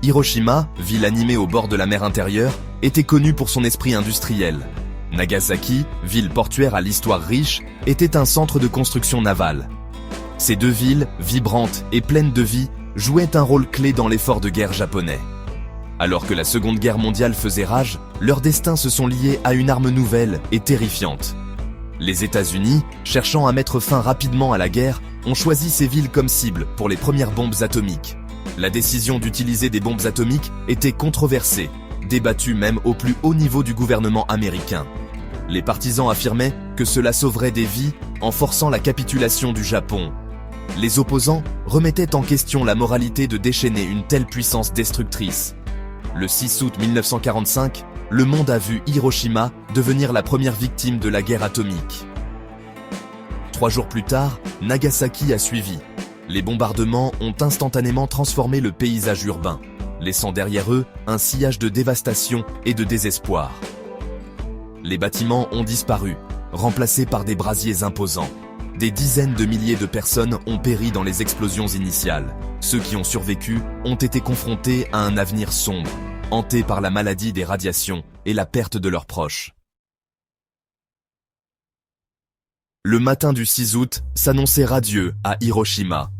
Hiroshima, ville animée au bord de la mer intérieure, était connue pour son esprit industriel. Nagasaki, ville portuaire à l'histoire riche, était un centre de construction navale. Ces deux villes, vibrantes et pleines de vie, jouaient un rôle clé dans l'effort de guerre japonais. Alors que la Seconde Guerre mondiale faisait rage, leurs destins se sont liés à une arme nouvelle et terrifiante. Les États-Unis, cherchant à mettre fin rapidement à la guerre, ont choisi ces villes comme cible pour les premières bombes atomiques. La décision d'utiliser des bombes atomiques était controversée, débattue même au plus haut niveau du gouvernement américain. Les partisans affirmaient que cela sauverait des vies en forçant la capitulation du Japon. Les opposants remettaient en question la moralité de déchaîner une telle puissance destructrice. Le 6 août 1945, le monde a vu Hiroshima devenir la première victime de la guerre atomique. 3 jours plus tard, Nagasaki a suivi. Les bombardements ont instantanément transformé le paysage urbain, laissant derrière eux un sillage de dévastation et de désespoir. Les bâtiments ont disparu, remplacés par des brasiers imposants. Des dizaines de milliers de personnes ont péri dans les explosions initiales. Ceux qui ont survécu ont été confrontés à un avenir sombre, hantés par la maladie des radiations et la perte de leurs proches. Le matin du 6 août s'annonçait radieux à Hiroshima.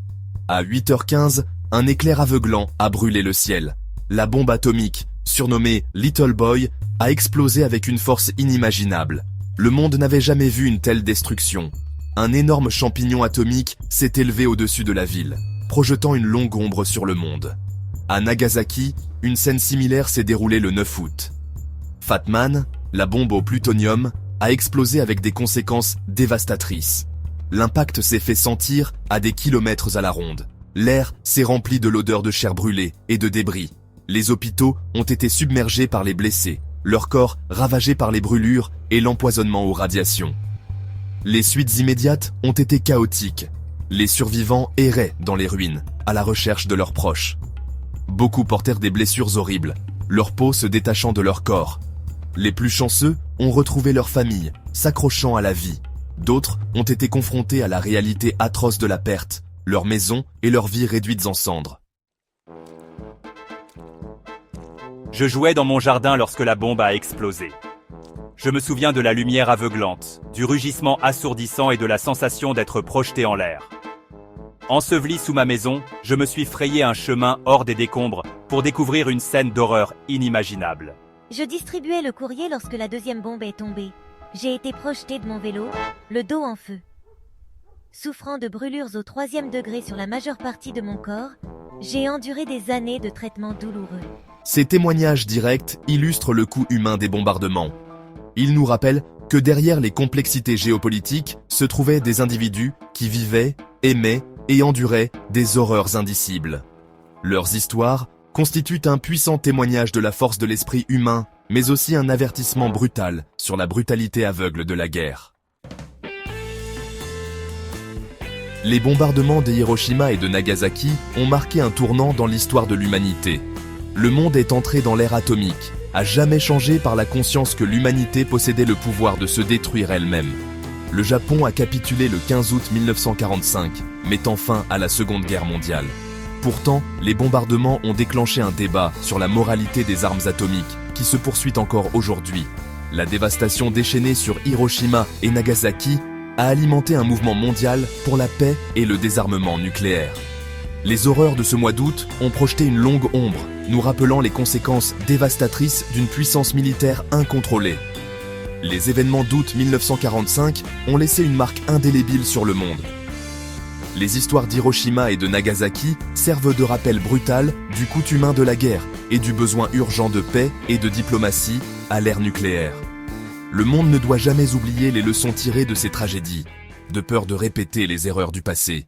À 8h15, un éclair aveuglant a brûlé le ciel. La bombe atomique, surnommée Little Boy, a explosé avec une force inimaginable. Le monde n'avait jamais vu une telle destruction. Un énorme champignon atomique s'est élevé au-dessus de la ville, projetant une longue ombre sur le monde. À Nagasaki, une scène similaire s'est déroulée le 9 août. Fat Man, la bombe au plutonium, a explosé avec des conséquences dévastatrices. L'impact s'est fait sentir à des kilomètres à la ronde. L'air s'est rempli de l'odeur de chair brûlée et de débris. Les hôpitaux ont été submergés par les blessés, leurs corps ravagés par les brûlures et l'empoisonnement aux radiations. Les suites immédiates ont été chaotiques. Les survivants erraient dans les ruines, à la recherche de leurs proches. Beaucoup portèrent des blessures horribles, leur peau se détachant de leur corps. Les plus chanceux ont retrouvé leur famille, s'accrochant à la vie. D'autres ont été confrontés à la réalité atroce de la perte, leurs maisons et leurs vies réduites en cendres. Je jouais dans mon jardin lorsque la bombe a explosé. Je me souviens de la lumière aveuglante, du rugissement assourdissant et de la sensation d'être projeté en l'air. Enseveli sous ma maison, je me suis frayé un chemin hors des décombres pour découvrir une scène d'horreur inimaginable. Je distribuais le courrier lorsque la deuxième bombe est tombée. J'ai été projeté de mon vélo, le dos en feu. Souffrant de brûlures au 3e degré sur la majeure partie de mon corps, j'ai enduré des années de traitements douloureux. Ces témoignages directs illustrent le coût humain des bombardements. Ils nous rappellent que derrière les complexités géopolitiques se trouvaient des individus qui vivaient, aimaient et enduraient des horreurs indicibles. Leurs histoires constituent un puissant témoignage de la force de l'esprit humain, mais aussi un avertissement brutal sur la brutalité aveugle de la guerre. Les bombardements de Hiroshima et de Nagasaki ont marqué un tournant dans l'histoire de l'humanité. Le monde est entré dans l'ère atomique, à jamais changé par la conscience que l'humanité possédait le pouvoir de se détruire elle-même. Le Japon a capitulé le 15 août 1945, mettant fin à la Seconde Guerre mondiale. Pourtant, les bombardements ont déclenché un débat sur la moralité des armes atomiques qui se poursuit encore aujourd'hui. La dévastation déchaînée sur Hiroshima et Nagasaki a alimenté un mouvement mondial pour la paix et le désarmement nucléaire. Les horreurs de ce mois d'août ont projeté une longue ombre, nous rappelant les conséquences dévastatrices d'une puissance militaire incontrôlée. Les événements d'août 1945 ont laissé une marque indélébile sur le monde. Les histoires d'Hiroshima et de Nagasaki servent de rappel brutal du coût humain de la guerre et du besoin urgent de paix et de diplomatie à l'ère nucléaire. Le monde ne doit jamais oublier les leçons tirées de ces tragédies, de peur de répéter les erreurs du passé.